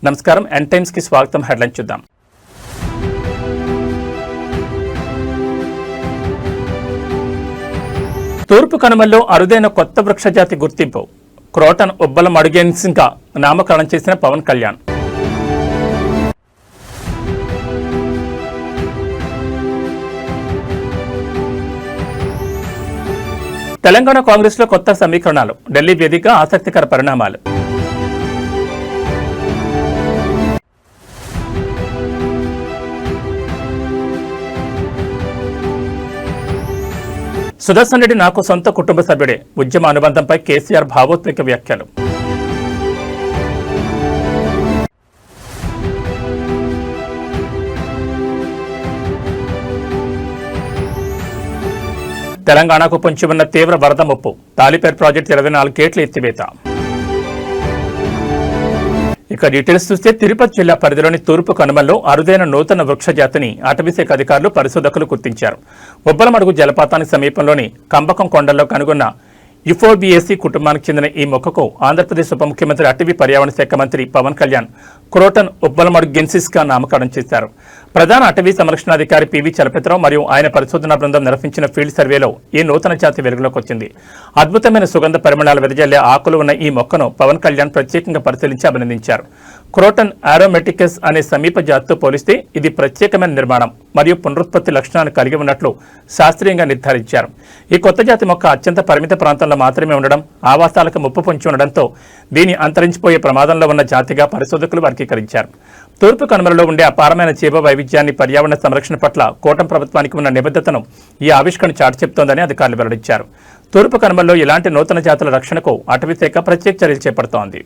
నమస్కారం, n times కి స్వాగతం. హెడ్లైన్ చూద్దాం. తూర్పు కనుమల్లో అరుదైన కొత్త వృక్షజాతి గుర్తింపు. క్రోటన్ ఉబ్బలం అడుగేన్సింగా నామకరణం చేసిన పవన్ కళ్యాణ్. తెలంగాణ కాంగ్రెస్ లో కొత్త సమీకరణాలు. ఢిల్లీ వేదిక ఆసక్తికర పరిణామాలు. సుదర్శన్ రెడ్డి నాకు సొంత కుటుంబ సభ్యుడే. ఉద్యమ అనుబంధంపై కేసీఆర్ భావోద్వేగ వ్యాఖ్యలు. తెలంగాణకు పొంచి ఉన్న తీవ్ర వరద ముప్పు. తాలిపేర్ ప్రాజెక్టు 24 గేట్ల ఎత్తివేత. ఇక డీటెయిల్స్ చూస్తే తిరుపతి జిల్లా పరిధిలోని తూర్పు కనుమల్లో అరుదైన నూతన వృక్ష జాతిని అటవీశాఖ అధికారులు పరిశోధకులు గుర్తించారు. ఉబ్బలమడుగు జలపాతానికి సమీపంలోని కంబకం కొండల్లో కనుగొన్న యుఫోబియేసి కుటుంబానికి చెందిన ఈ మొక్కకు ఆంధ్రప్రదేశ్ ఉప ముఖ్యమంత్రి అటవీ పర్యావరణ శాఖ మంత్రి పవన్ కళ్యాణ్ క్రోటన్ ఉబ్బలమడుగెన్సిస్ గా నామకరణం చేశారు. ప్రధాన అటవీ సంరక్షణాధికారి పివి చలపతిరావు మరియు ఆయన పరిశోధనా బృందం నిర్వహించిన ఫీల్డ్ సర్వేలో ఈ నూతన జాతి వెలుగులోకి వచ్చింది. అద్భుతమైన సుగంధ పరిమళాలు వెదజల్లే ఆకులు ఉన్న ఈ మొక్కను పవన్ కళ్యాణ్ ప్రత్యేకంగా పరిశీలించి అభినందించారు. క్రోటన్ ఆరోమెటికస్ అనే సమీప జాతితో పోలిస్తే ఇది ప్రత్యేకమైన నిర్మాణం మరియు పునరుత్పత్తి లక్షణాలను కలిగి ఉన్నట్లు శాస్త్రీయంగా నిర్ధారించారు. ఈ కొత్త జాతి మొక్క అత్యంత పరిమిత ప్రాంతంలో మాత్రమే ఉండడం, ఆవాసాలకు ముప్పు పొంచి ఉండడంతో దీని అంతరించిపోయే ప్రమాదంలో ఉన్న జాతిగా పరిశోధకులు వర్గీకరించారు. తూర్పు కనుమలలో ఉండే అపారమైన జీవ వైవిధ్యాన్ని, పర్యావరణ సంరక్షణ పట్ల కూటమి ప్రభుత్వానికి ఉన్న నిబద్ధతను ఈ ఆవిష్కరణ చాటి చెప్తోందని అధికారులు వెల్లడించారు. తూర్పు కనుమల్లో ఇలాంటి నూతన జాతుల రక్షణకు అటవీశాఖ ప్రత్యేక చర్యలు చేపడుతోంది.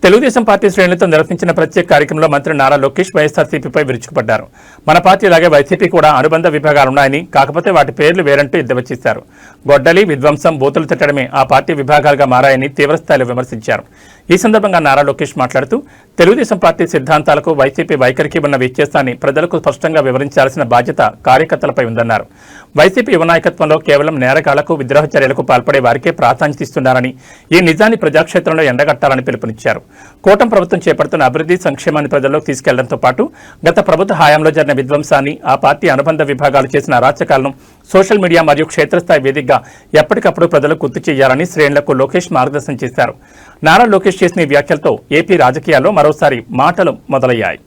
తెలుగుదేశం పార్టీ శ్రేణులతో నిర్వహించిన ప్రత్యేక కార్యక్రమంలో మంత్రి నారా లోకేష్ వైఎస్ఆర్సీపీపై విరుచుకుపడ్డారు. మన పార్టీలాగే వైసీపీ కూడా అనుబంధ విభాగాలున్నాయని, కాకపోతే వాటి పేర్లు వేరంటూ ఎద్దేవా చేశారు. గొడ్డలి, విధ్వంసం, బూతులు తిట్టడమే ఆ పార్టీ విభాగాలుగా మారాయని తీవ్రస్థాయిలో విమర్శించారు. ఈ సందర్భంగా నారా లోకేష్ మాట్లాడుతూ తెలుగుదేశం పార్టీ సిద్ధాంతాలకు వైసీపీ వైఖరికి ఉన్న వ్యత్యాసాన్ని ప్రజలకు స్పష్టంగా వివరించాల్సిన బాధ్యత కార్యకర్తలపై ఉందన్నారు. వైసీపీ యువ నాయకత్వంలో కేవలం నేరగాళ్లకు, విద్రోహ చర్యలకు పాల్పడే వారికే ప్రాధాన్యత ఇస్తున్నారని, ఈ నిజాన్ని ప్రజాక్షేత్రంలో ఎండగట్టాలని పిలుపునిచ్చారు. కూటమి ప్రభుత్వం చేపడుతున్న అభివృద్ధి సంక్షేమాన్ని ప్రజల్లోకి తీసుకెళ్లడంతో పాటు గత ప్రభుత్వ హయాంలో జరిగిన విధ్వంసాన్ని, ఆ పార్టీ అనుబంధ విభాగాలు చేసిన అరాచకాలను సోషల్ మీడియా మరియు క్షేత్రస్థాయి వేదికగా ఎప్పటికప్పుడు ప్రజలకు గుర్తు చేయాలని శ్రేణులకు లోకేష్ మార్గదర్శనం చేశారు. నారా లోకేష్ చేసిన ఈ వ్యాఖ్యలతో ఏపీ రాజకీయాల్లో మరోసారి మాటలు మొదలయ్యాయి.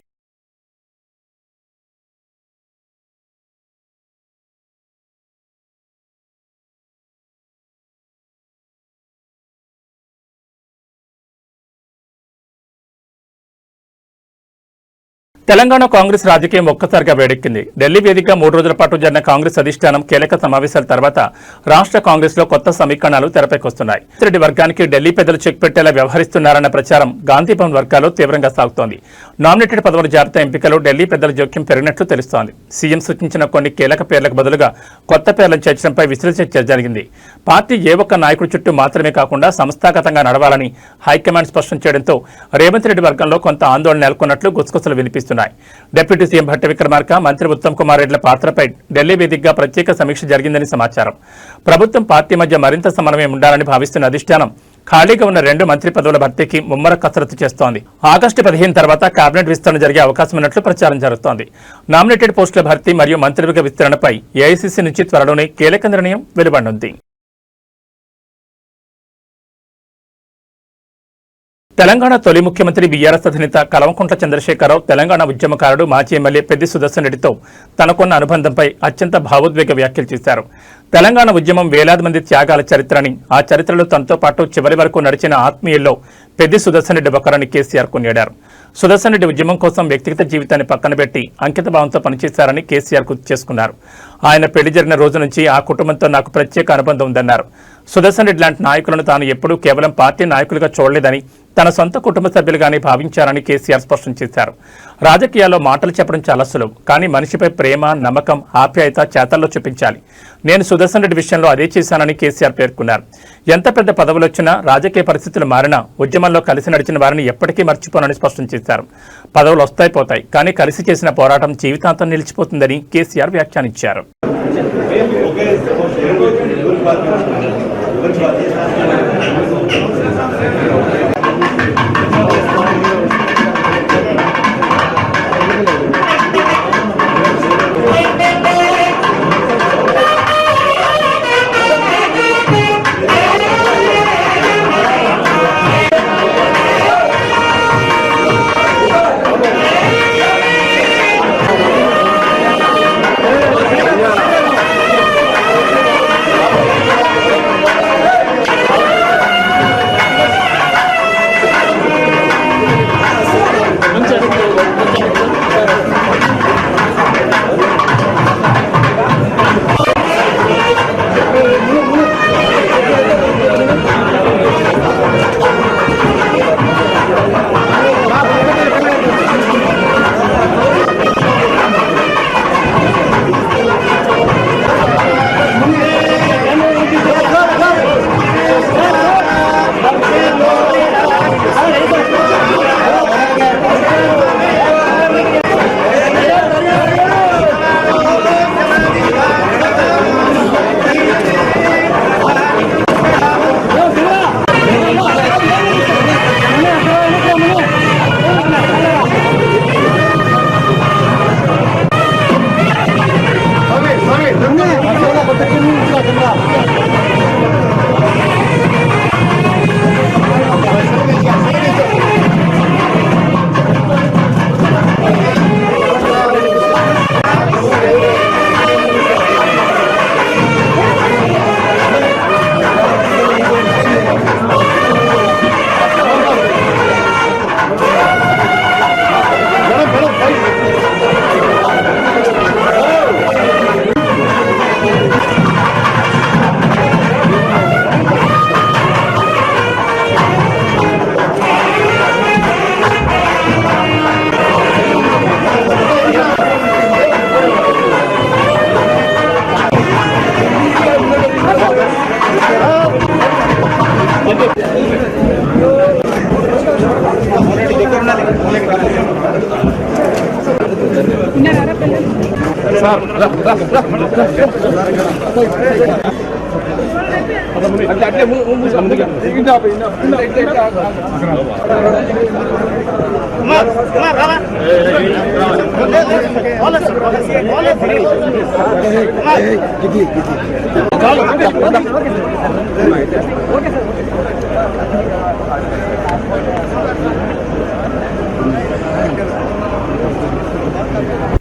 తెలంగాణ కాంగ్రెస్ రాజకీయం ఒక్కసారిగా వేడెక్కింది. ఢిల్లీ వేదిక 3 రోజుల పాటు జరిగిన కాంగ్రెస్ అధిష్టానం కీలక సమావేశాల తర్వాత రాష్ట్ర కాంగ్రెస్ లో కొత్త సమీకరణాలు తెరపైకొస్తున్నాయి. రెడ్డి వర్గానికి ఢిల్లీ పెద్దలు చెక్ పెట్టేలా వ్యవహరిస్తున్నారన్న ప్రచారం గాంధీభవన్ వర్గాల్లో తీవ్రంగా సాగుతోంది. నామినేటెడ్ పదవుల జాబితా ఎంపికలో ఢిల్లీ పెద్దల జోక్యం పెరిగినట్లు తెలుస్తోంది. సీఎం సూచించిన కొన్ని కీలక పేర్లకు బదులుగా కొత్త పేర్లను చేర్చడంపై విశ్లేషణ జరిగింది. పార్టీ ఏ ఒక్క నాయకుడి చుట్టూ మాత్రమే కాకుండా సంస్థాగతంగా నడవాలని హైకమాండ్ స్పష్టం చేయడంతో రేవంత్ రెడ్డి వర్గంలో కొంత ఆందోళన నెలకొన్నట్లు గుసగుసలు వినిపిస్తున్నాయి. డిప్యూటీ సీఎం భట్టి విక్రమార్క, మంత్రి ఉత్తమ్ కుమార్ రెడ్డిల పాత్రపై ఢిల్లీ వేదికగా ప్రత్యేక సమీక్ష జరిగిందని సమాచారం. ప్రభుత్వం, పార్టీ మధ్య మరింత సమన్వయం ఉండాలని భావిస్తున్న అధిష్టానం ఖాళీగా ఉన్న 2 మంత్రి పదవుల భర్తీకి ముమ్మర కసరత్తు చేస్తోంది. ఆగస్టు 15 తర్వాత కేబినెట్ విస్తరణ జరిగే అవకాశం ఉన్నట్లు ప్రచారం జరుగుతోంది. నామినేటెడ్ పోస్టుల భర్తీ మరియు మంత్రివర్గ విస్తరణపై ఏఐసీసీ నుంచి త్వరలోనే కీలక నిర్ణయం వెలువడనుంది. తెలంగాణ తొలి ముఖ్యమంత్రి బీఆర్ఎస్ అధినేత కల్వకుంట్ల చంద్రశేఖరరావు తెలంగాణ ఉద్యమకారుడు, మాజీ ఎమ్మెల్యే పెద్ది సుదర్శన్ రెడ్డితో తనకున్న అనుబంధంపై అత్యంత భావోద్వేగ వ్యాఖ్యలు చేశారు. తెలంగాణ ఉద్యమం వేలాది మంది త్యాగాల చరిత్రని, ఆ చరిత్రలో తనతో పాటు చివరి వరకు నడిచిన ఆత్మీయుల్లో పెద్ది సుదర్శన్ రెడ్డి ఒకరని కేసీఆర్ కొనియాడారు. సుదర్శన్ రెడ్డి ఉద్యమం కోసం వ్యక్తిగత జీవితాన్ని పక్కన పెట్టి అంకిత భావంతో పనిచేశారని కేసీఆర్ గుర్తు చేసుకున్నారు. ఆయన పెళ్లి జరిగిన రోజు నుంచి ఆ కుటుంబంతో నాకు ప్రత్యేక అనుబంధం ఉందన్నారు. సుదర్శన్ రెడ్డి లాంటి నాయకులను తాను ఎప్పుడూ కేవలం పార్టీ నాయకులుగా చూడలేదని, తన సొంత కుటుంబ సభ్యులుగానే భావించారని కేసీఆర్ స్పష్టం చేశారు. రాజకీయాల్లో మాటలు చెప్పడం చాలా సులువు, కానీ మనిషిపై ప్రేమ, నమ్మకం, ఆప్యాయత చేతల్లో చూపించాలి. నేను సుదర్శన్ రెడ్డి విషయంలో అదే చేశానని కేసీఆర్ పేర్కొన్నారు. ఎంత పెద్ద పదవులు వచ్చినా, రాజకీయ పరిస్థితులు మారినా ఉద్యమంలో కలిసి నడిచిన వారిని ఎప్పటికీ మర్చిపోనని స్పష్టం చేశారు. పదవులు వస్తాయి పోతాయి, కానీ కలిసి చేసిన పోరాటం జీవితాంతం నిలిచిపోతుందని కేసీఆర్ వ్యాఖ్యానించారు.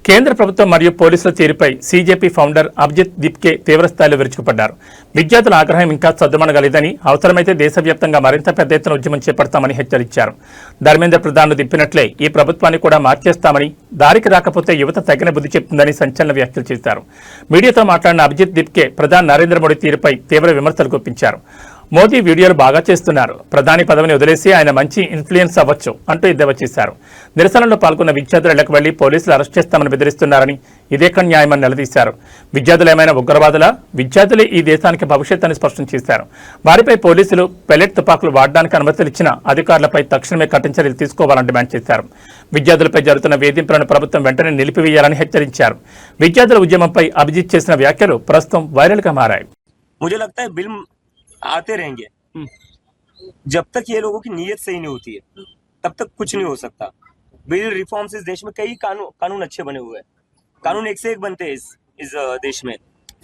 కేంద్ర ప్రభుత్వం మరియు పోలీసుల తీరుపై సీజేపీ ఫౌండర్ అభిజిత్ దీప్కే తీవ్రస్థాయిలో విరుచుకుపడ్డారు. విద్యార్థుల ఆగ్రహం ఇంకా సద్దుమణగలేదని, అవసరమైతే దేశవ్యాప్తంగా మరింత పెద్ద ఎత్తున ఉద్యమం చేపడతామని హెచ్చరించారు. ధర్మేంద్ర ప్రధాన్ను దింపినట్లే ఈ ప్రభుత్వాన్ని కూడా మార్చేస్తామని, దారికి రాకపోతే యువత తగిన బుద్ధి చెప్తుందని సంచలన వ్యాఖ్యలు చేశారు. మీడియాతో మాట్లాడిన అభిజిత్ దీప్కే ప్రధాని నరేంద్ర మోడీ తీరుపై తీవ్ర విమర్శలు గుప్పించారు. మోదీ వీడియోలు బాగా చేస్తున్నారు, ప్రధాని పదవిని వదిలేసి ఆయన మంచి ఇన్ఫ్లుయెన్స్ అవ్వచ్చు అంటూ ఎద్దేవా చేశారు. నిరసనలో పాల్గొన్న విద్యార్థులు ఇళ్లకు వెళ్లి పోలీసులు అరెస్ట్ చేస్తామని బెదిరిస్తున్నారని, ఇదేక్కడ న్యాయమని నిలదీశారు. విద్యార్థులు ఏమైనా ఉగ్రవాదులా? విద్యార్థులే ఈ దేశానికి భవిష్యత్ అని స్పష్టం చేశారు. వారిపై పోలీసులు పెల్లెట్ తుపాకులు వాడడానికి అనుమతులు ఇచ్చిన అధికారులపై తక్షణమే కఠిన చర్యలు తీసుకోవాలని డిమాండ్ చేశారు. విద్యార్థులపై జరుగుతున్న వేధింపులను ప్రభుత్వం వెంటనే నిలిపివేయాలని హెచ్చరించారు. విద్యార్థుల ఉద్యమంపై అభిజిత్ చేసిన వ్యాఖ్యలు ప్రస్తుతం వైరల్ గా మారాయి. आते रहेंगे जब तक ये लोगों की नीयत सही नहीं होती है, तब तक कुछ नहीं हो सकता। बिल रिफॉर्म्स इस देश में कई कानून अच्छे बने हुए हैं, कानून एक से एक बनते हैं इस देश में।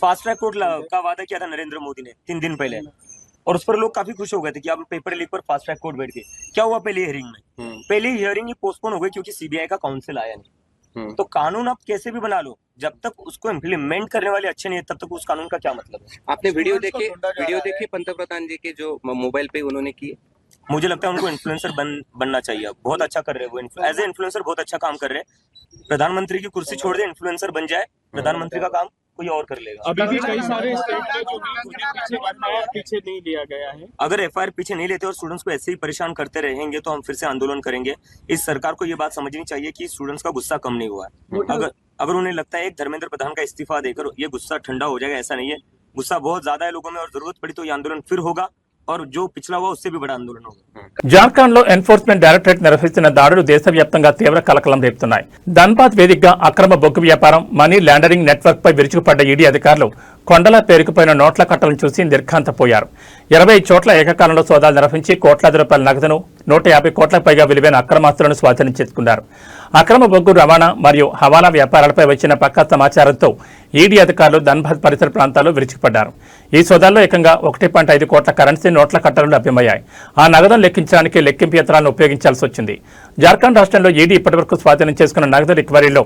फास्ट ट्रैक कोर्ट का वादा किया था नरेंद्र मोदी ने 3 दिन पहले, और उस पर लोग काफी खुश हो गए थे कि अब पेपर लीक पर फास्ट ट्रैक कोर्ट बैठ गए। क्या हुआ पहली हियरिंग में? पहली हियरिंग ही पोस्टपोन हो गई क्योंकि सीबीआई का काउंसिल आया नहीं। तो कानून आप कैसे भी बना लो, जब तक उसको इम्प्लीमेंट करने वाले अच्छे नहीं है, तब तक उस कानून का क्या मतलब है? आपने वीडियो देखे पंतप्रधान जी के जो मोबाइल पे उन्होंने किए? मुझे लगता है उनको इन्फ्लुएंसर बनना चाहिए। बहुत अच्छा कर रहे हैं वो, एज ए इन्फ्लुएंसर बहुत अच्छा काम कर रहे हैं। प्रधानमंत्री की कुर्सी छोड़ दे, इन्फ्लुएंसर बन जाए, प्रधानमंत्री का काम कोई और कर लेगा। अभी भी कई सारे स्टेट में जो पीछे नहीं लिया गया है। अगर एफआईआर पीछे नहीं लेते और स्टूडेंट्स को ऐसे ही परेशान करते रहेंगे तो हम फिर से आंदोलन करेंगे। इस सरकार को ये बात समझनी चाहिए कि स्टूडेंट्स का गुस्सा कम नहीं हुआ है। अगर उन्हें लगता है एक धर्मेंद्र प्रधान का इस्तीफा देकर ये गुस्सा ठंडा हो जाएगा, ऐसा नहीं है। गुस्सा बहुत ज्यादा है लोगों में और जरूरत पड़ी तो ये आंदोलन फिर होगा, और जो पिछला हुआ उससे भी बड़ा आंदोलन होगा। జార్ఖండ్ లో ఎన్ఫోర్స్మెంట్ డైరెక్టరేట్ నిర్వహిస్తున్న దాడులు దేశవ్యాప్తంగా తీవ్ర కలకలం రేపుతున్నాయి. ధన్బాద్ వేదికగా అక్రమ బొగ్గు వ్యాపారం, మనీ లాండరింగ్ నెట్వర్క్ పై విరుచుకుపడ్డ ఈడీ అధికారులు కొండలా పేరుకుపోయిన నోట్ల కట్టలను చూసి నిర్ఘాంతపోయారు. 20 చోట్ల ఏకకాలంలో సోదాలు నిర్వహించి కోట్లాది రూపాయల నగదును, 150 కోట్లకు పైగా విలువైన అక్రమాస్తులను స్వాధీనం చేసుకున్నారు. అక్రమ బొగ్గు రవాణా మరియు హవాలా వ్యాపారాలపై వచ్చిన పక్కా సమాచారంతో ఈడీ అధికారులు ధన్బాద్ పరిసర ప్రాంతాల్లో విరుచుకుపడ్డారు. ఈ సోదాల్లో ఏకంగా 1.5 కోట్ల కరెన్సీ నోట్ల కట్టలు లభ్యమయ్యాయి. ఆ నగదును లెక్కించడానికి లెక్కింపు యంత్రాలను ఉపయోగించాల్సి వచ్చింది. జార్ఖండ్ రాష్ట్రంలో ఈడీ ఇప్పటివరకు స్వాధీనం చేసుకున్న నగదు రికవరీలో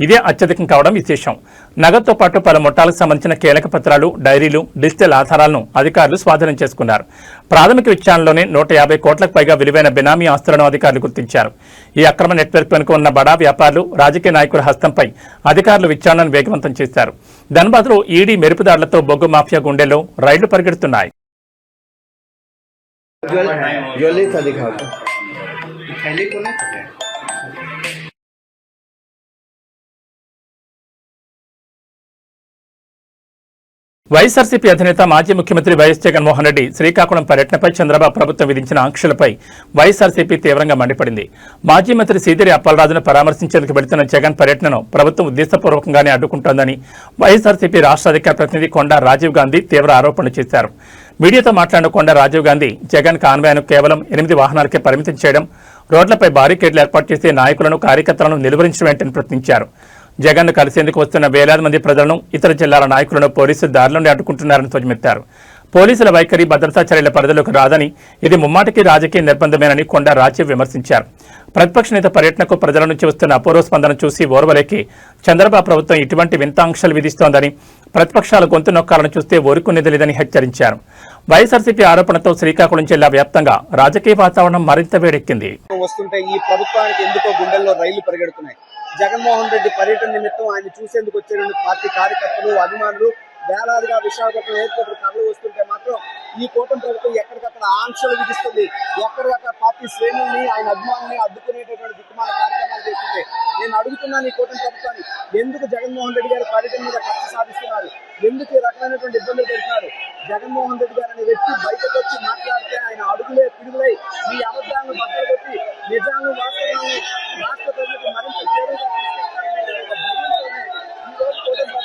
ఇదే అత్యధికం కావడం విశేషం. నగదుతో పాటు పలు ముఠాలకు సంబంధించిన కీలక పత్రాలు, డైరీలు, డిజిటల్ ఆధారాలను అధికారులు స్వాధీనం చేసుకున్నారు. ప్రాథమిక విచారణలోనే 150 కోట్లకు పైగా విలువైన బినామీ ఆస్తులను అధికారులు గుర్తించారు. ఈ అక్రమ నెట్వర్క్ వెనుక ఉన్న బడా వ్యాపారులు, రాజకీయ నాయకుల హస్తంపై అధికారులు విచారణను వేగవంతం చేశారు. ధన్బాద్లో ఈడీ మెరుపుదారులతో బొగ్గు మాఫియా గుండెల్లో రైళ్లు పరిగెడుతున్నాయి. వైఎస్ఆర్సీపీ అధినేత మాజీ ముఖ్యమంత్రి వైఎస్ జగన్మోహన్ రెడ్డి శ్రీకాకుళం పర్యటనపై చంద్రబాబు ప్రభుత్వం విధించిన ఆంక్షలపై వైఎస్ఆర్సీపీ తీవ్రంగా మండిపడింది. మాజీ మంత్రి సీదిరి అప్పలరాజును పరామర్శించేందుకు వెళుతున్న జగన్ పర్యటనను ప్రభుత్వం ఉద్దేశపూర్వకంగానే అడ్డుకుంటోందని వైఎస్ఆర్సీపీ రాష్ట్ర అధికార ప్రతినిధి కొండా రాజీవ్ గాంధీ తీవ్ర ఆరోపణలు చేశారు. మీడియాతో మాట్లాడిన కొండా రాజీవ్ గాంధీ జగన్ కాన్వాయ్ను కేవలం 8 వాహనాలకే పరిమితం చేయడం, రోడ్లపై బారికేడ్లు ఏర్పాటు చేసే నాయకులను, కార్యకర్తలను నిలువరించడం ఏంటని ప్రశ్నించారు. జగన్ను కలిసేందుకు వస్తున్న వేలాది మంది ప్రజలను, ఇతర జిల్లాల నాయకులను పోలీసులు దారిలోనే అడ్డుకుంటున్నారని ధ్వజమెత్తారు. పోలీసుల వైఖరి భద్రతా చర్యల పరిధిలోకి రాదని, ఇది ముమ్మాటికి రాజకీయ నిర్బంధమేనని కొండా రాజీవ్ విమర్శించారు. ప్రతిపక్ష నేత పర్యటనకు ప్రజల నుంచి వస్తున్న అపూర్వ స్పందన చూసి ఓర్వలేకి చంద్రబాబు ప్రభుత్వం ఇటువంటి వింత ఆంక్షలు విధిస్తోందని, ప్రతిపక్షాల గొంతు నొక్కాలను చూస్తే ఊరుకునేది లేదని హెచ్చరించారు. వైఎస్ఆర్సీపీ ఆరోపణతో శ్రీకాకుళం జిల్లా వ్యాప్తంగా రాజకీయ వాతావరణం మరింత వేడెక్కింది. వస్తుంటే ఈ ప్రభుత్వానికి ఎందుకో గుండెల్లో రైళ్లు పరిగెడుతున్నాయి. జగన్మోహన్ రెడ్డి పర్యటన నిమిత్తం ఆయన చూసేందుకు వచ్చే పార్టీ కార్యకర్తలు, అభిమానులు వేలాదిగా విశాఖపట్నం ఎయిర్పోర్ట్ తరలి వస్తుంటే మాత్రం ఈ కూటమి ప్రభుత్వం ఎక్కడికక్కడ ఆంక్షలు విధిస్తుంది. ఎక్కడికక్కడ పార్టీ శ్రేణుల్ని, ఆయన అభిమానుల్ని అడ్డుకునేటటువంటి దిక్కుమాల కార్యక్రమాలు చేస్తుంది. నేను అడుగుతున్నాను ఈ కూటమి ప్రభుత్వాన్ని, ఎందుకు జగన్మోహన్ రెడ్డి గారి పర్యటన మీద కక్ష సాధిస్తున్నారు? ఎందుకు ఈ రకమైనటువంటి ఇబ్బందులు పెడుతున్నారు? జగన్మోహన్ రెడ్డి గారు అనే వ్యక్తి బయటకు వచ్చి మాట్లాడితే ఆయన అడుగులే పిడుగులై మీ అబద్ధాలను బద్దలు కొట్టి నిజాలను, వాస్తవాలను రాష్ట్ర ప్రజలకు మరింత చేరువుగా తీసుకెళ్తారనే ఒక భయంతోనే ఈ రోజు కూటమి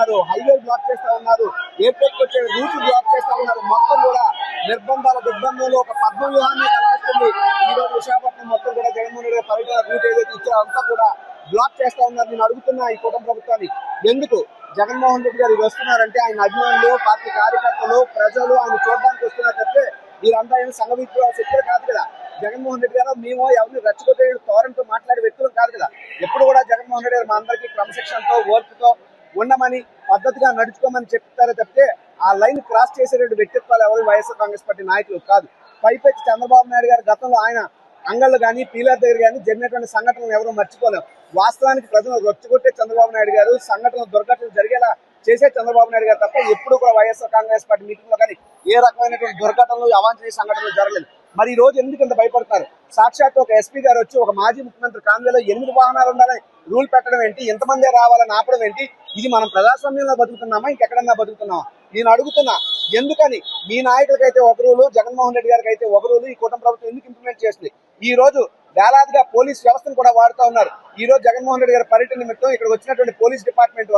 ఉన్నారు, హైవే బ్లాక్ చేస్తా ఉన్నారు, ఎయిర్పోర్ట్ వచ్చే రూట్ బ్లాక్ చేస్తా ఉన్నారు. మొత్తం కూడా నిర్బంధాల దిగ్బంధంలో ఒక పద్మ వ్యూహాన్ని కల్పిస్తుంది. ఈ రోజు విశాఖపట్నం మొత్తం కూడా జగన్మోహన్ రెడ్డి పర్యటన రూట్ ఏదైతే ఇచ్చారో అంతా కూడా బ్లాక్ చేస్తా ఉన్నారు. నేను అడుగుతున్నా ఈ కూటమి ప్రభుత్వాన్ని, ఎందుకు జగన్మోహన్ రెడ్డి గారు వస్తున్నారంటే ఆయన అభిమానులు, పార్టీ కార్యకర్తలు, ప్రజలు ఆయన చూడడానికి వస్తున్నారు తప్పితే వీరంతా ఏమి సంఘ విద్రోహ శక్తులు కాదు కదా. జగన్మోహన్ రెడ్డి గారు మేము ఎవరిని రెచ్చగొట్టే తోరణతో మాట్లాడే వ్యక్తులు కాదు కదా. ఎప్పుడు కూడా జగన్మోహన్ రెడ్డి గారు మా అందరికీ క్రమశిక్షణతో, ఓర్పుతో ఉండమని, పద్ధతిగా నడుచుకోమని చెప్తారే తప్పితే ఆ లైన్ క్రాస్ చేసేటువంటి వ్యక్తిత్వాలు ఎవరు వైఎస్ఆర్ కాంగ్రెస్ పార్టీ నాయకులు కాదు. పైపెచ్చి చంద్రబాబు నాయుడు గారు గతంలో ఆయన అంగళ్ళు కానీ పీలర్ దగ్గర కానీ జరిగినటువంటి సంఘటనలు ఎవరు మర్చిపోలేం. వాస్తవానికి ప్రజలు రొచ్చగొట్టే చంద్రబాబు నాయుడు గారు, సంఘటనలు దుర్ఘటనలు జరిగేలా చేసే చంద్రబాబు నాయుడు గారు తప్ప ఎప్పుడు కూడా వైఎస్ఆర్ కాంగ్రెస్ పార్టీ మీటింగ్ లో కానీ ఏ రకమైనటువంటి దుర్ఘటనలు, అవాంఛనీయ సంఘటనలు జరగలేదు. మరి ఈ రోజు ఎందుకు ఇంత భయపడతారు? సాక్షాత్ ఒక ఎస్పీ గారు వచ్చి ఒక మాజీ ముఖ్యమంత్రి కాన్వేలో 8 వాహనాలు ఉండాలని రూల్ పెట్టడం ఏంటి? ఎంతమంది రావాలని ఆపడం ఏంటి? ఇది మనం ప్రజాస్వామ్యంలో బతుకుతున్నామా, ఇంకెక్కడన్నా బతుకుతున్నామా? నేను అడుగుతున్నా, ఎందుకని మీ నాయకులకైతే ఒక రూలు, జగన్మోహన్ రెడ్డి గారికి అయితే ఒక రూలు ఈ కూటమి ప్రభుత్వం ఎందుకు ఇంప్లిమెంట్ చేస్తుంది? ఈ రోజు వేలాదిగా పోలీస్ వ్యవస్థను కూడా వాడుతూ ఉన్నారు. ఈ రోజు జగన్మోహన్ రెడ్డి గారి పర్యటన నిమిత్తం ఇక్కడ వచ్చినటువంటి పోలీస్ డిపార్ట్మెంట్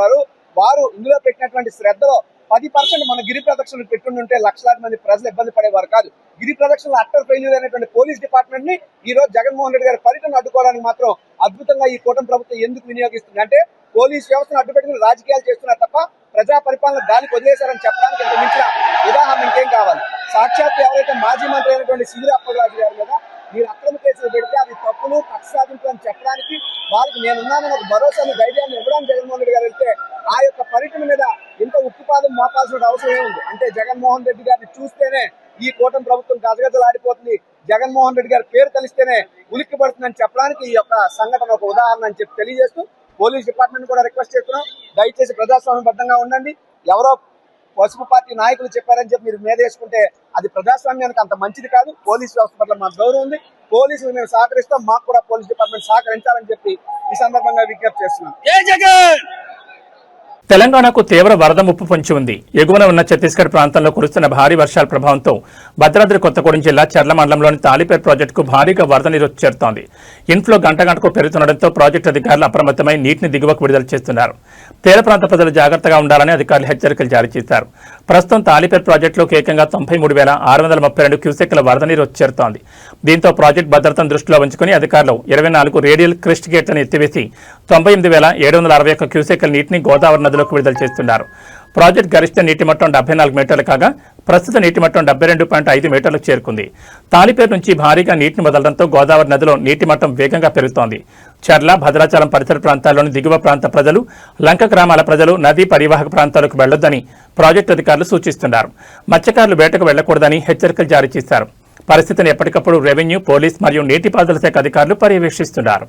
వారు ఇందులో పెట్టినటువంటి శ్రద్ధలో 10% మన గిరి ప్రదక్షిణలు పెట్టుంటే లక్షలాది మంది ప్రజలు ఇబ్బంది పడేవారు కాదు. గిరి ప్రదక్షిణలు అట్టర్ ఫెయిల్యూర్ అయినటువంటి పోలీస్ డిపార్ట్మెంట్ ని ఈ రోజు జగన్మోహన్ రెడ్డి గారి పర్యటన అడ్డుకోవడానికి మాత్రం అద్భుతంగా ఈ కూటమి ప్రభుత్వం ఎందుకు వినియోగిస్తుంది అంటే పోలీస్ వ్యవస్థను అడ్డుపెట్టుకుని రాజకీయాలు చేస్తున్నారు తప్ప ప్రజా పరిపాలన గాలికి వదిలేశారని చెప్పడానికి ఇంత మించిన ఉదాహరణ ఇంకేం కావాలి? సాక్షాత్ ఎవరైతే మాజీ మంత్రి అయినటువంటి సింగిరి అప్పలరాజు గారి మీద మీరు అక్రమ కేసులు పెడితే అవి తప్పులు, కక్ష సాధింపులు అని చెప్పడానికి, వారికి నేనున్నానని ఒక భరోసాను, ధైర్యాన్ని ఇవ్వడానికి జగన్మోహన్ రెడ్డి గారు వెళ్తే ఆ యొక్క పర్యటన మీద ఇంత ఉక్కుపాదం మోపాల్సిన అవసరం ఏముంది? అంటే జగన్మోహన్ రెడ్డి గారిని చూస్తేనే ఈ కూటమి ప్రభుత్వం గజగజలాడిపోతుంది, జగన్మోహన్ రెడ్డి గారి పేరు కలిస్తేనే ఉలిక్కి పడుతుందని చెప్పడానికి ఈ యొక్క సంఘటన ఒక ఉదాహరణ అని చెప్పి తెలియజేస్తూ పోలీస్ డిపార్ట్మెంట్ కూడా రిక్వెస్ట్ చేస్తున్నాం, దయచేసి ప్రజాస్వామ్యబద్ధంగా ఉండండి. ఎవరో పసుపు పార్టీ నాయకులు చెప్పారని చెప్పి మీరు మీద వేసుకుంటే అది ప్రజాస్వామ్యానికి అంత మంచిది కాదు. పోలీస్ వ్యవస్థ పట్ల మాకు గౌరవం ఉంది, పోలీసులు మేము సహకరిస్తాం, మాకు కూడా పోలీస్ డిపార్ట్మెంట్ సహకరించాలని చెప్పి ఈ సందర్భంగా విజ్ఞప్తి చేస్తున్నాం. తెలంగాణకు తీవ్ర వరద ముప్పు పొంచి ఉంది. ఎగువన ఉన్న ఛత్తీస్గఢ్ ప్రాంతంలో కురుస్తున్న భారీ వర్షాల ప్రభావంతో భద్రాద్రి కొత్తగూడెం జిల్లా చర్ల మండలంలోని తాలిపేర్ ప్రాజెక్టుకు భారీగా వరద నీరు చేరుతోంది. ఇన్ఫ్లో గంటకు పెరుగుతుండటంతో ప్రాజెక్టు అధికారులు అప్రమత్తమై నీటిని దిగువకు విడుదల చేస్తున్నారు. తీర ప్రాంత ప్రజలు జాగ్రత్తగా ఉండాలని అధికారులు హెచ్చరికలు జారీ చేశారు. ప్రస్తుతం తాలిపేర్ ప్రాజెక్టులోకి ఏకంగా 93,632 క్యూసెక్ల వరద నీరు చేరుతోంది. దీంతో ప్రాజెక్టు భద్రతను దృష్టిలో ఉంచుకుని అధికారులు 24 రేడియల్ క్రిస్ట్ గేట్లను ఎత్తివేసి 98,761 క్యూసెక్ల నీటిని గోదావరి నదిలోకి విడుదల చేస్తున్నారు. ప్రాజెక్టు గరిష్ట నీటి మట్టం 74 మీటర్లు కాగా ప్రస్తుత నీటి మట్టం 72.5 మీటర్లకు చేరుకుంది. తాలిపేరు నుంచి భారీగా నీటిని వదలడంతో గోదావరి నదిలో నీటి మట్టం వేగంగా పెరుగుతోంది. చర్ల, భద్రాచలం పరిసర ప్రాంతాల్లోని దిగువ ప్రాంత ప్రజలు, లంక గ్రామాల ప్రజలు నదీ పరివాహక ప్రాంతాలకు వెళ్లొద్దని ప్రాజెక్టు అధికారులు సూచిస్తున్నారు. మత్స్యకారులు వేటకు వెళ్లకూడదని హెచ్చరికలు జారీ చేశారు. పరిస్థితిని ఎప్పటికప్పుడు రెవెన్యూ, పోలీస్ మరియు నీటిపారుదల శాఖ అధికారులు పర్యవేక్షిస్తున్నారు.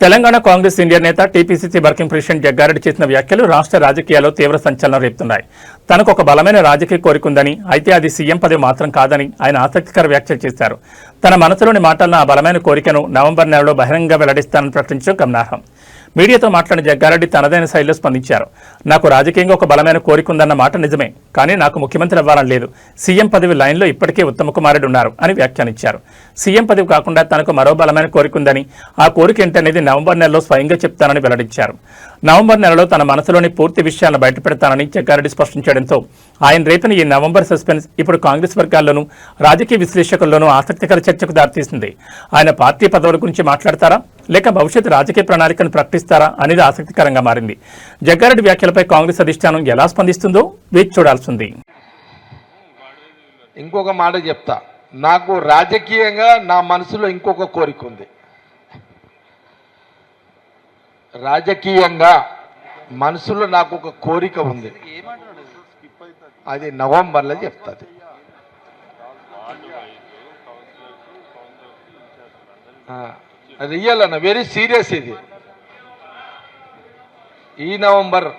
తెలంగాణ కాంగ్రెస్ సీనియర్ నేత టీపీసీసీ వర్కింగ్ ప్రెసిడెంట్ జగ్గారెడ్డి చేసిన వ్యాఖ్యలు రాష్ట్ర రాజకీయాల్లో తీవ్ర సంచలనం రేపుతున్నాయి. తనకు ఒక బలమైన రాజకీయ కోరికుందని, అయితే అది సీఎం పదవి మాత్రం కాదని ఆయన ఆసక్తికర వ్యాఖ్యలు చేశారు. తన మనసులోని మాటలను ఆ బలమైన కోరికను నవంబర్ నెలలో బహిరంగంగా వెల్లడిస్తానని ప్రకటించడం గమనార్హం. మీడియాతో మాట్లాడిన జగ్గారెడ్డి తనదైన శైలిలో స్పందించారు. నాకు రాజకీయంగా ఒక బలమైన కోరిక ఉందన్న మాట నిజమే, కానీ నాకు ముఖ్యమంత్రి అవ్వాలని లేదు. సీఎం పదవి లైన్లో ఇప్పటికే ఉత్తమ్ కుమార్ రెడ్డి ఉన్నారు అని వ్యాఖ్యానించారు. సీఎం పదవి కాకుండా తనకు మరో బలమైన కోరిక ఉందని, ఆ కోరిక ఏంటనేది నవంబర్ నెలలో స్వయంగా చెప్తానని వెల్లడించారు. నవంబర్ నెలలో తన మనసులోని పూర్తి విషయాలను బయటపెడతానని జగ్గారెడ్డి స్పష్టం చేయడంతో ఆయన రేపిన ఈ నవంబర్ సస్పెన్స్ ఇప్పుడు కాంగ్రెస్ వర్గాల్లోనూ రాజకీయ విశ్లేషకుల్లోనూ ఆసక్తికర చర్చకు దారితీసింది. ఆయన పార్టీ పదవుల గురించి మాట్లాడతారా, లేక భవిష్యత్ రాజకీయ ప్రణాళికను ప్రకటిస్తారా అనేది ఆసక్తికరంగా మారింది. జగ్గారెడ్డి వ్యాఖ్యలపై కాంగ్రెస్ అధిష్టానం ఎలా స్పందిస్తుందో వేచి చూడాల్సింది. ఇంకొక మాట చెప్తా, నాకు రాజకీయంగా నా మనసులో ఇంకొక కోరిక ఉంది. రాజకీయంగా మనసులో నాకు ఒక కోరిక ఉంది, అది నవంబర్లో చెప్తాది. రియల్ అన్న, వెరీ సీరియస్ ఇది. ఈ నవంబర్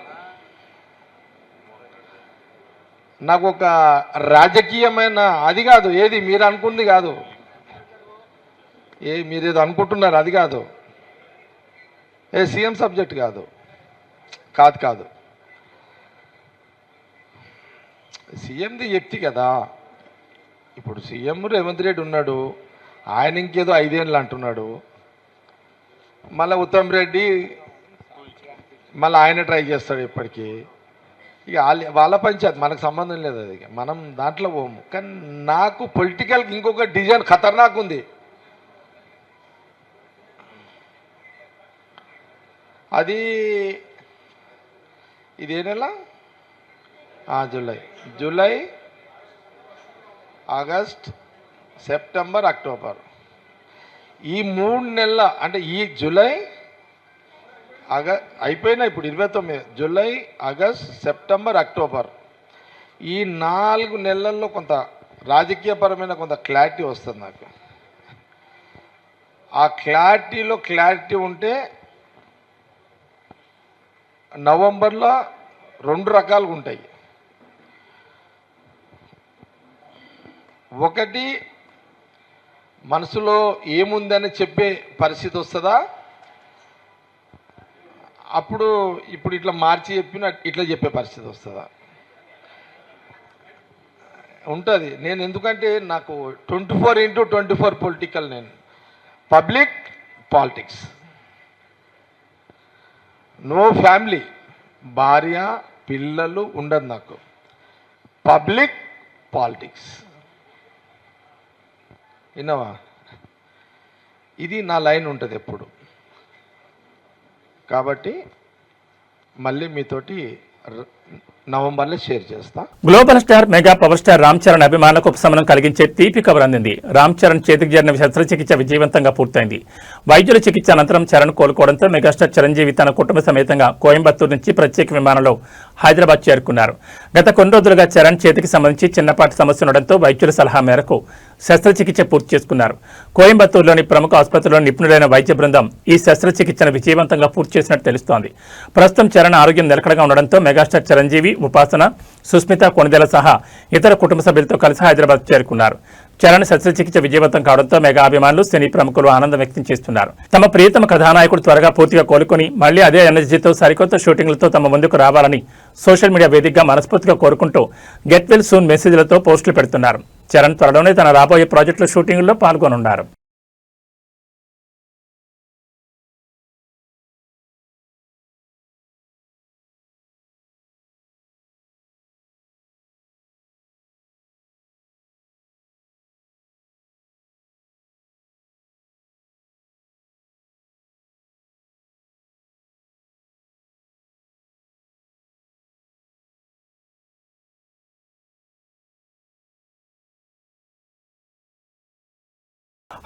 నాకు ఒక రాజకీయమైన అది కాదు, ఏది మీరు అనుకుంది కాదు, మీరేదో అనుకుంటున్నారు అది కాదు, సీఎం సబ్జెక్ట్ కాదు కాదు సీఎంది చెప్తి కదా. ఇప్పుడు సీఎం రేవంత్ రెడ్డి ఉన్నాడు, ఆయన ఇంకేదో 5 ఏళ్ళు అంటున్నాడు, మళ్ళీ ఉత్తమ్ రెడ్డి మళ్ళీ ఆయన ట్రై చేస్తాడు ఇప్పటికీ. ఇక వాళ్ళ పంచాయతీ, మనకు సంబంధం లేదు, అది మనం దాంట్లో పోము. కానీ నాకు పొలిటికల్ ఇంకొక డిజైన్ ఖతర్నాక్ ఉంది. అది ఇదే నెల, జూలై ఆగస్ట్ సెప్టెంబర్ అక్టోబర్, ఈ 3 నెలల, అంటే ఈ జూలై అయిపోయినా ఇప్పుడు 29, జూలై ఆగస్ట్ సెప్టెంబర్ అక్టోబర్, ఈ 4 నెలల్లో కొంత రాజకీయపరమైన కొంత క్లారిటీ వస్తుంది నాకు. ఆ క్లారిటీలో క్లారిటీ ఉంటే నవంబర్లో 2 రకాలుగా ఉంటాయి. ఒకటి, మనసులో ఏముందని చెప్పే పరిస్థితి వస్తుందా, అప్పుడు ఇప్పుడు ఇట్లా మార్చి చెప్పిన ఇట్లా చెప్పే పరిస్థితి వస్తుందా ఉంటుంది. నేను ఎందుకంటే నాకు 24/24 పొలిటికల్, నేను పబ్లిక్ పాలిటిక్స్, నో ఫ్యామిలీ, భార్య పిల్లలు ఉండదు నాకు, పబ్లిక్ పాలిటిక్స్. విన్నావా, ఇది నా లైన్ ఉంటుంది ఎప్పుడు. కాబట్టి మళ్ళీ మీతోటి నవంబర్లో షేర్ చేస్తా. Global star mega power star Ram Charan అభిమానులకు ఉపశమనం కలిగించే తీపి కబర్ అందింది. రామ్ చరణ్ చేతికి జరిగిన శస్త్రచికిత్స విజయవంతంగా పూర్తయింది. వైద్యుల చికిత్స అనంతరం చరణ్ కోలుకోవడంతో మెగాస్టార్ చిరంజీవి తన కుటుంబ సమేతంగా కోయంబత్తూరు నుంచి ప్రత్యేక విమానంలో హైదరాబాద్ చేరుకున్నారు. గత కొన్ని రోజులుగా చరణ్ చేతికి సంబంధించి చిన్నపాటి సమస్య ఉండడంతో వైద్యుల సలహా మేరకు శస్త్రచికిత్స పూర్తి చేసుకున్నారు. కోయంబత్తూరులోని ప్రముఖ ఆసుపత్రిలో నిపుణులైన వైద్య బృందం ఈ శస్త్రచికిత్సను విజయవంతంగా పూర్తి చేసినట్టు తెలుస్తోంది. ప్రస్తుతం చరణ్ ఆరోగ్యం నిలకడగా ఉండడంతో మెగాస్టార్ చిరంజీవి, ఉపాసన, సుస్మిత కొణిదెల సహా ఇతర కుటుంబ సభ్యులతో కలిసి హైదరాబాద్ చేరుకున్నారు. చరణ్ శస్త్రచికిత్స విజయవంతం కావడంతో మెగా అభిమానులు, సినీ ప్రముఖులు ఆనందం వ్యక్తం చేస్తున్నారు. తమ ప్రియతమ కథానాయకుడు త్వరగా పూర్తిగా కోలుకొని మళ్లీ అదే ఎనర్జీతో సరికొత్త షూటింగ్లతో తమ ముందుకు రావాలని సోషల్ మీడియా వేదికగా మనస్ఫూర్తిగా కోరుకుంటూ గెట్ వెల్ సూన్ మెసేజ్లతో పోస్టులు పెడుతున్నారు. చరణ్ త్వరలోనే తన రాబోయే ప్రాజెక్టుల షూటింగ్లో పాల్గొనున్నారు.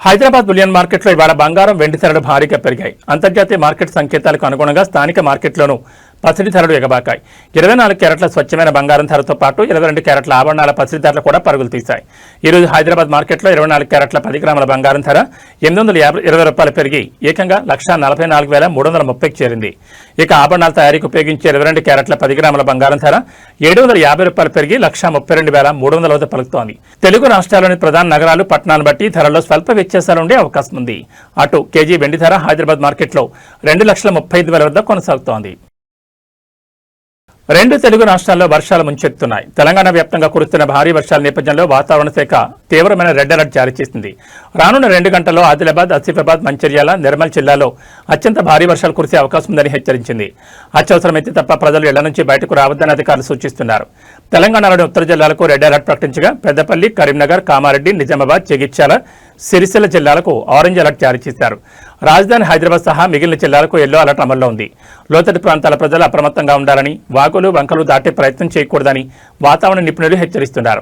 హైదరాబాద్ బులియన్ మార్కెట్లో ఇవాళ బంగారం, వెండి ధరలు భారీగా పెరిగాయి. అంతర్జాతీయ మార్కెట్ సంకేతాలకు అనుగుణంగా స్థానిక మార్కెట్లోనూ పసిడి ధరలు ఎగబాకాయి. 24 క్యారెట్ల స్వచ్ఛమైన బంగారం ధరతో పాటు 22 క్యారెట్ల ఆభరణాల పసిడి ధరలు కూడా పరుగులు తీశాయి. ఈరోజు హైదరాబాద్ మార్కెట్లో 24 క్యారెట్ల 10 గ్రాముల బంగారం ధర 820 రూపాయలు పెరిగి ఏకంగా 1,44,330కి చేరింది. ఇక ఆభరణాల తయారీకి ఉపయోగించే 22 క్యారెట్ల 10 గ్రాముల బంగారం ధర 750 రూపాయలు పెరిగి 1,32,300 వద్ద పలుకుతోంది. తెలుగు రాష్ట్రాల్లోని ప్రధాన నగరాలు, పట్టణాలను బట్టి ధరల్లో స్వల్ప వ్యత్యాసాలుండే అవకాశం ఉంది. అటు కేజీ వెండి ధర హైదరాబాద్ మార్కెట్లో 2,35,000 వద్ద కొనసాగుతోంది. రెండు తెలుగు రాష్ట్రాల్లో వర్షాలు ముంచెత్తుతున్నాయి. తెలంగాణ వ్యాప్తంగా కురుస్తున్న భారీ వర్షాల నేపథ్యంలో వాతావరణ శాఖ తీవ్రమైన రెడ్ అలర్ట్ జారీ చేసింది. రానున్న 2 గంటల్లో ఆదిలాబాద్, ఆసిఫాబాద్, మంచిర్యాల, నిర్మల్ జిల్లాలో అత్యంత భారీ వర్షాలు కురిసే అవకాశం ఉందని హెచ్చరించింది. అత్యవసరమైతే తప్ప ప్రజలు ఇళ్ల నుంచి బయటకు రావద్దని అధికారులు సూచిస్తున్నారు. తెలంగాణలోని ఉత్తర జిల్లాలకు రెడ్ అలర్ట్ ప్రకటించగా పెద్దపల్లి, కరీంనగర్, కామారెడ్డి, నిజామాబాద్, జగిత్యాల, సిరిసిల్ల జిల్లాలకు ఆరెంజ్ అలర్ట్ జారీ చేశారు. రాజధాని హైదరాబాద్ సహా మిగిలిన జిల్లాలకు ఎల్లో అలర్ట్ అమల్లో ఉంది. లోతట్టు ప్రాంతాల ప్రజలు అప్రమత్తంగా ఉండాలని, వాగులు, వంకలు దాటే ప్రయత్నం చేయకూడదని వాతావరణ నిపుణులు హెచ్చరిస్తున్నారు.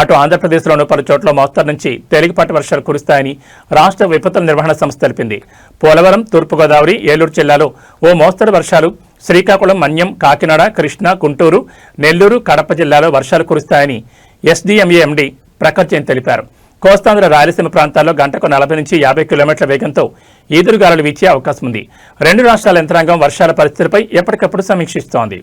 అటు ఆంధ్రప్రదేశ్లోనూ పలు చోట్ల మోస్తరు నుంచి తేలికపాటి వర్షాలు కురుస్తాయని రాష్ట్ర విపత్తుల నిర్వహణ సంస్థ తెలిపింది. పోలవరం, తూర్పుగోదావరి, ఏలూరు జిల్లాలో ఓ మోస్తరు వర్షాలు, శ్రీకాకుళం, మన్యం, కాకినాడ, కృష్ణా, గుంటూరు, నెల్లూరు, కడప జిల్లాలో వర్షాలు కురుస్తాయని ఎస్డీఎంఏ ఎండీ ప్రఖర్ జైన్ తెలిపారు. కోస్తాంధ్ర, రాయలసీమ ప్రాంతాల్లో గంటకు 40 నుంచి 50 కిలోమీటర్ల వేగంతో ఈదురుగాలులు వీచే అవకాశం ఉంది. రెండు రాష్ట్రాల యంత్రాంగం వర్షాల పరిస్థితిపై ఎప్పటికప్పుడు సమీక్షిస్తోంది.